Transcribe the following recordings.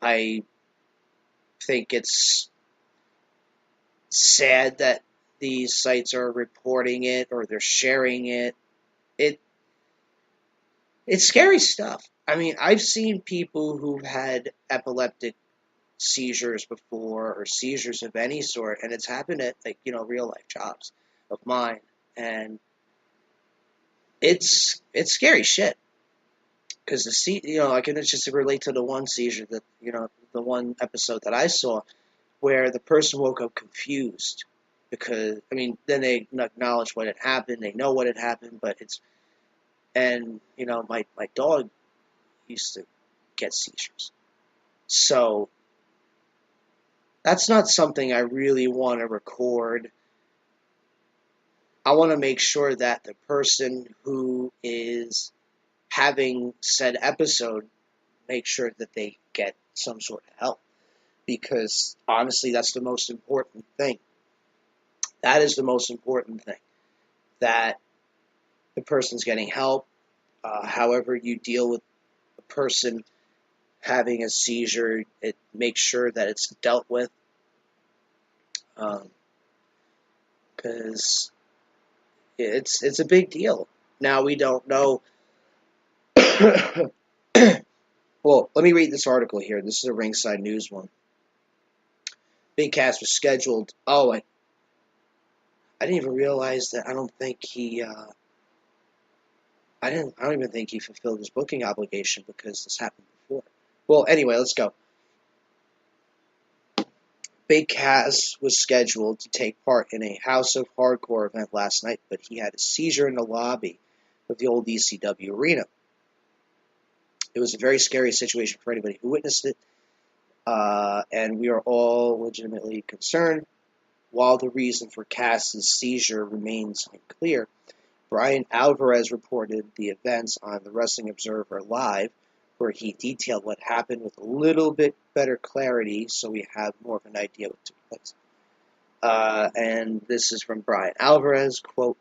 I think it's sad that these sites are reporting it or they're sharing it. It it's scary stuff. I mean, I've seen people who've had epileptic seizures before or seizures of any sort, and it's happened at real life jobs of mine, and it's scary shit because I can just relate to the one seizure that the one episode that I saw where the person woke up confused because then they acknowledge what had happened, they know what had happened, but it's and my dog used to get seizures, so that's not something I really want to record. I want to make sure that the person who is having said episode make sure that they get some sort of help, because honestly, that's the most important thing. That is the most important thing, that the person's getting help. However you deal with a person having a seizure, it makes sure that it's dealt with, because it's a big deal. Now we don't know. Well, let me read this article here. This is a Ringside News one. Big Cass was scheduled. Oh, I didn't even realize that. I don't even think he fulfilled his booking obligation because this happened before. Well, anyway, let's go. Big Cass was scheduled to take part in a House of Hardcore event last night, but he had a seizure in the lobby of the old ECW arena. It was a very scary situation for anybody who witnessed it, and we are all legitimately concerned. While the reason for Cass's seizure remains unclear, Brian Alvarez reported the events on the Wrestling Observer Live, where he detailed what happened with a little bit better clarity, so we have more of an idea what took place. And this is from Brian Alvarez, quote,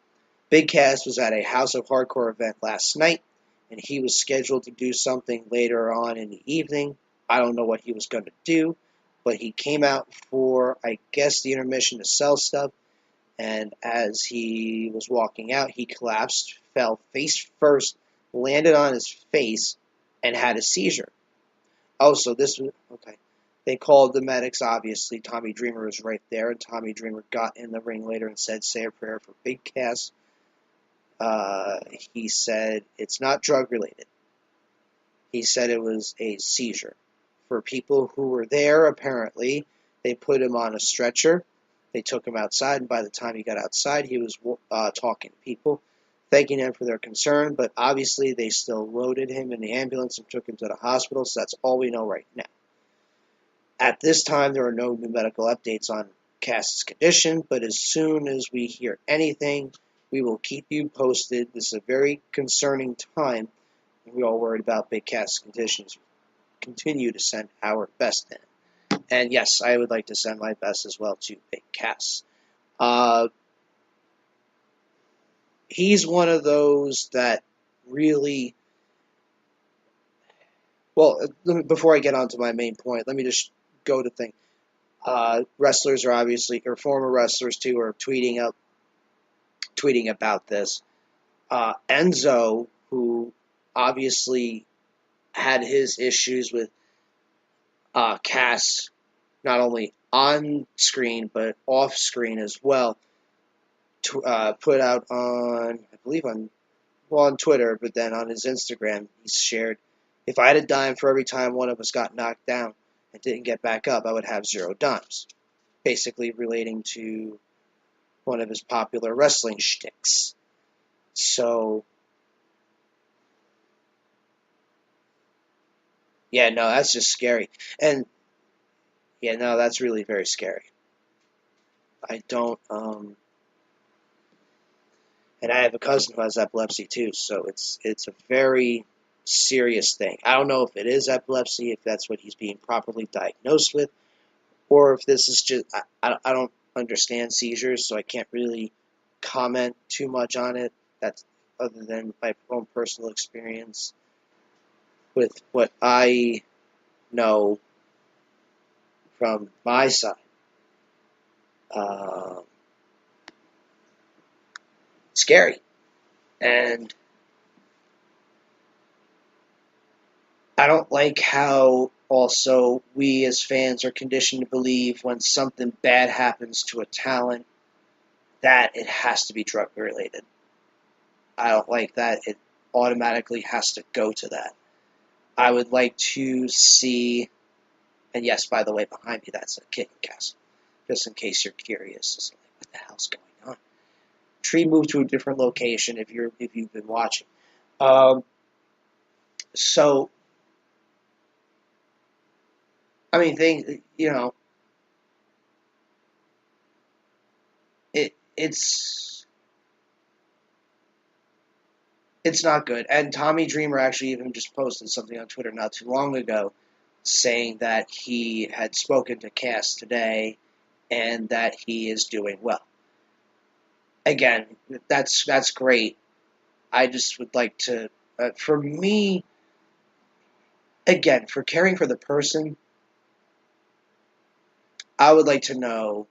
Big Cass was at a House of Hardcore event last night, and he was scheduled to do something later on in the evening. I don't know what he was going to do, but he came out for, I guess, the intermission to sell stuff, and as he was walking out, he collapsed, fell face first, landed on his face, and had a seizure. Oh, so this was, okay. They called the medics, obviously. Tommy Dreamer was right there, and Tommy Dreamer got in the ring later and said, say a prayer for Big Cass. He said it's not drug-related. He said it was a seizure. For people who were there, apparently, they put him on a stretcher. They took him outside, and by the time he got outside, he was talking to people, thanking them for their concern, but obviously they still loaded him in the ambulance and took him to the hospital, so that's all we know right now. At this time, there are no new medical updates on Cass's condition, but as soon as we hear anything, we will keep you posted. This is a very concerning time, and we're all worried about Big Cass's conditions. Continue to send our best in. And yes, I would like to send my best as well to Big Cass. He's one of those that really... Well, before I get on to my main point, let me just go to things. Wrestlers are obviously, or former wrestlers too, are tweeting about this. Enzo, who obviously had his issues with Cass, not only on screen but off screen as well, put out on, I believe on Twitter, but then on his Instagram, he shared, if I had a dime for every time one of us got knocked down and didn't get back up, I would have 0 dimes. Basically relating to one of his popular wrestling shticks. So, yeah, no, that's just scary. And, yeah, no, that's really very scary. I don't, and I have a cousin who has epilepsy too, so it's a very serious thing. I don't know if it is epilepsy, if that's what he's being properly diagnosed with, or if this is just, I don't understand seizures, so I can't really comment too much on it. That's other than my own personal experience with what I know from my side. Scary. And I don't like how also we as fans are conditioned to believe when something bad happens to a talent that it has to be drug related. I don't like that. It automatically has to go to that. I would like to see, and yes, by the way, behind me, that's a kitten castle. Just in case you're curious, it's like, what the hell's going on? Tree moved to a different location if you've been watching. So, I mean, it's not good. And Tommy Dreamer actually even just posted something on Twitter not too long ago saying that he had spoken to Cass today and that he is doing well. Again, that's great. I just would like to, for me, again, for caring for the person, I would like to know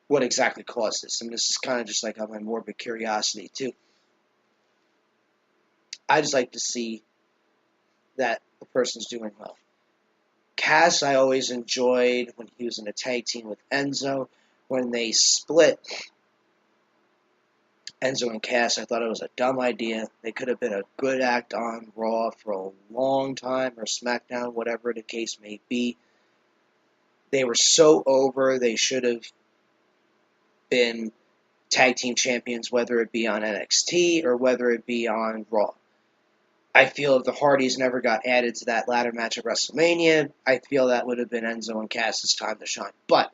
what exactly caused this. And this is kind of just like on my morbid curiosity, too. I just like to see that the person's doing well. Cass, I always enjoyed when he was in a tag team with Enzo. When they split, Enzo and Cass, I thought it was a dumb idea. They could have been a good act on Raw for a long time, or SmackDown, whatever the case may be. They were so over, they should have been tag team champions, whether it be on NXT or whether it be on Raw. I feel if the Hardys never got added to that ladder match at WrestleMania, I feel that would have been Enzo and Cass's time to shine. But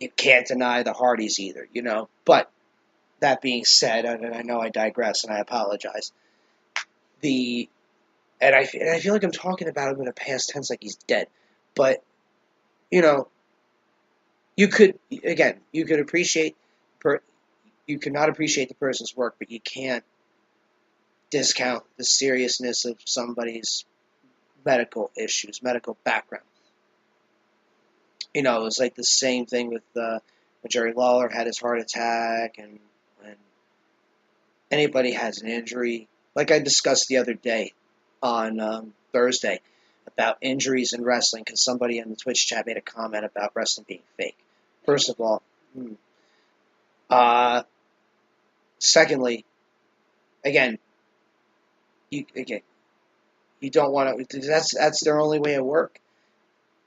you can't deny the Hardys either, you know. But that being said, and I know I digress and I apologize. And I feel like I'm talking about him in a past tense like he's dead. But, you know, you could appreciate, you could not appreciate the person's work, but you can't discount the seriousness of somebody's medical issues, medical background. You know, it was like the same thing with when Jerry Lawler had his heart attack, and when anybody has an injury, like I discussed the other day on Thursday about injuries in wrestling, because somebody in the Twitch chat made a comment about wrestling being fake. First of all, secondly, again, you don't want to. That's their only way of work.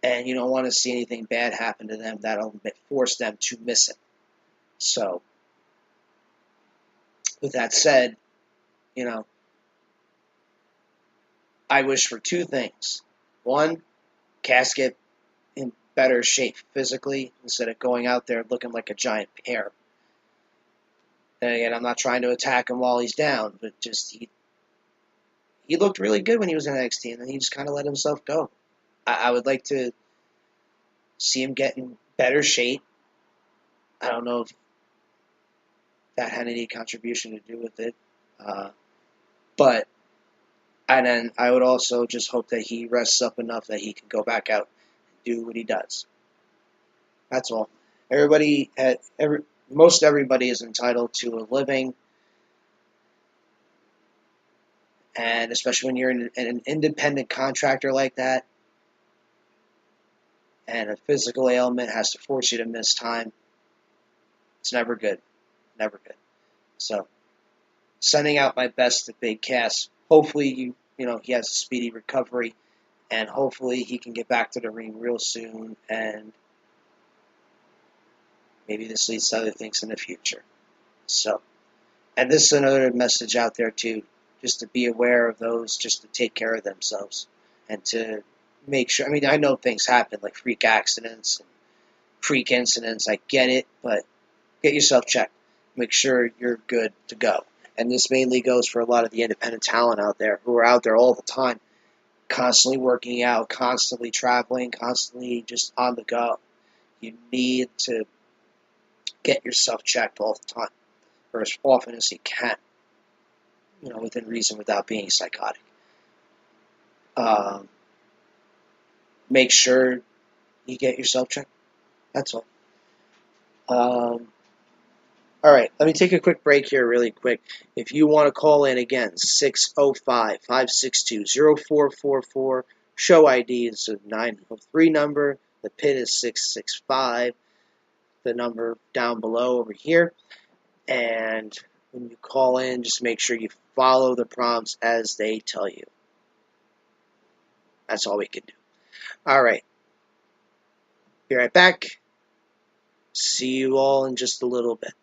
And you don't want to see anything bad happen to them that'll force them to miss it. So, with that said, you know, I wish for two things. One, Cass get in better shape physically instead of going out there looking like a giant pear. And again, I'm not trying to attack him while he's down, but just he looked really good when he was in NXT, and then he just kind of let himself go. I would like to see him get in better shape. I don't know if that had any contribution to do with it. And then I would also just hope that he rests up enough that he can go back out and do what he does. That's all. Most everybody is entitled to a living, and especially when you're an independent contractor like that, and a physical ailment has to force you to miss time, it's never good. Never good. So, sending out my best to Big Cass. Hopefully, he has a speedy recovery, and hopefully he can get back to the ring real soon, and maybe this leads to other things in the future. So, and this is another message out there too, just to be aware of those, just to take care of themselves, and to make sure. I mean, I know things happen, like freak accidents and freak incidents. I get it, but get yourself checked. Make sure you're good to go. And this mainly goes for a lot of the independent talent out there who are out there all the time, constantly working out, constantly traveling, constantly just on the go. You need to get yourself checked all the time, or as often as you can, within reason, without being psychotic. make sure you get yourself checked. That's all. All right, let me take a quick break here really quick. If you want to call in again, 605-562-0444. Show ID is a 903 number. The PIN is 665. The number down below over here. And when you call in, just make sure you follow the prompts as they tell you. That's all we can do. All right. Be right back. See you all in just a little bit.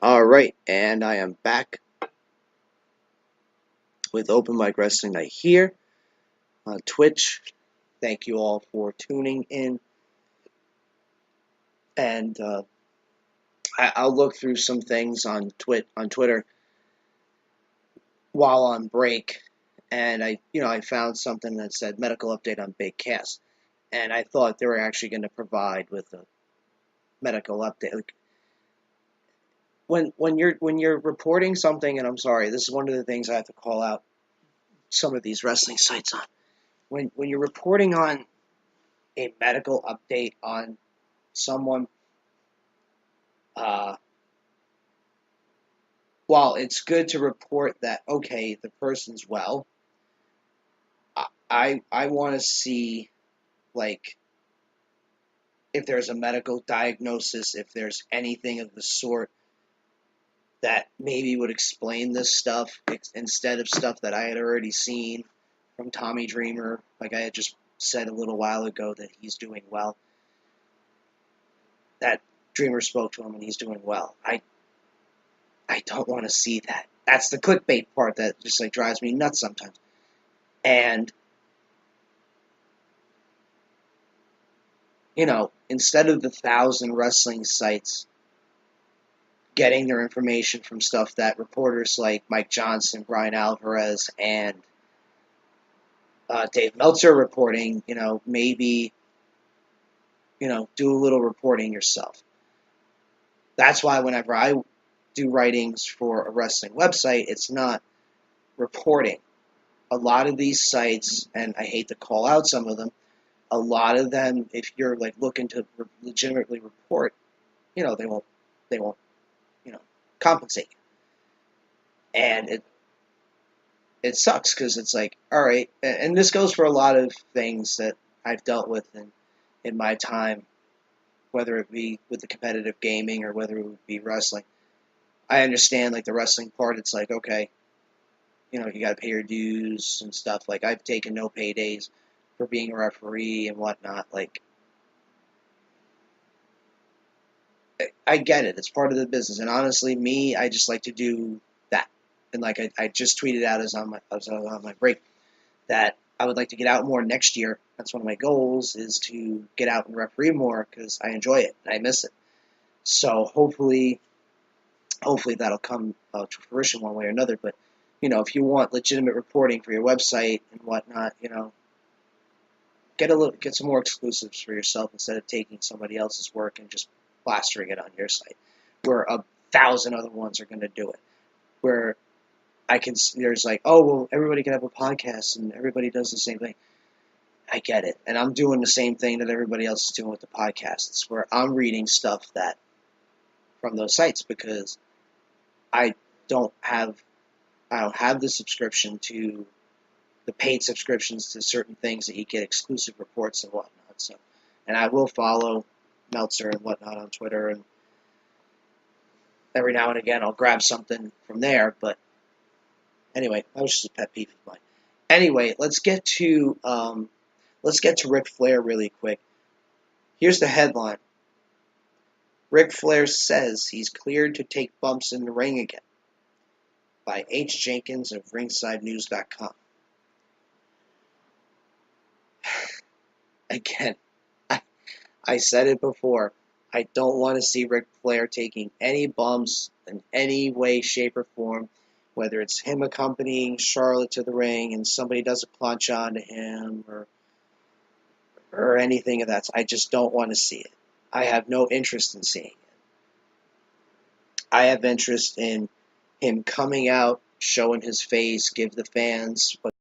All right, and I am back with Open Mic Wrestling Night here on Twitch. Thank you all for tuning in. And I'll look through some things on Twitter while on break, and I found something that said medical update on Big Cass, and I thought they were actually going to provide with a medical update. Like, when you're reporting something, and I'm sorry, this is one of the things I have to call out some of these wrestling sites on. When you're reporting on a medical update on someone, while it's good to report that, okay, the person's well, I want to see, like, if there's a medical diagnosis, if there's anything of the sort that maybe would explain this stuff instead of stuff that I had already seen from Tommy Dreamer. Like I had just said a little while ago that he's doing well. That Dreamer spoke to him and he's doing well. I don't want to see that. That's the clickbait part that just like drives me nuts sometimes. And instead of the 1,000 wrestling sites getting their information from stuff that reporters like Mike Johnson, Brian Alvarez, and Dave Meltzer reporting, maybe, do a little reporting yourself. That's why whenever I do writings for a wrestling website, it's not reporting. A lot of these sites, and I hate to call out some of them, a lot of them, if you're like looking to legitimately report, they won't compensate you. And it sucks because it's like, all right, and this goes for a lot of things that I've dealt with in my time, whether it be with the competitive gaming or whether it would be wrestling. I understand like the wrestling part, it's like, okay, you got to pay your dues and stuff. Like I've taken no paydays for being a referee and whatnot. Like, I get it. It's part of the business. And honestly, me, I just like to do that. And like I just tweeted out as on my break that I would like to get out more next year. That's one of my goals, is to get out and referee more because I enjoy it and I miss it. So hopefully that'll come to fruition one way or another. But if you want legitimate reporting for your website and whatnot, get some more exclusives for yourself instead of taking somebody else's work and just plastering it on your site, where 1,000 other ones are going to do it. Where there's like, oh, well, everybody can have a podcast and everybody does the same thing. I get it. And I'm doing the same thing that everybody else is doing with the podcasts, where I'm reading stuff from those sites because I don't have the subscription to the paid subscriptions to certain things that you get exclusive reports and whatnot. So, and I will follow Meltzer and whatnot on Twitter, and every now and again I'll grab something from there. But anyway, that was just a pet peeve of mine. Anyway, let's get to Ric Flair really quick. Here's the headline: Ric Flair says he's cleared to take bumps in the ring again, by H. Jenkins of RingsideNews.com. Again, I said it before. I don't want to see Ric Flair taking any bumps in any way, shape, or form, whether it's him accompanying Charlotte to the ring and somebody does a clutch onto him or anything of that. I just don't want to see it. I have no interest in seeing it. I have interest in him coming out, showing his face, give the fans what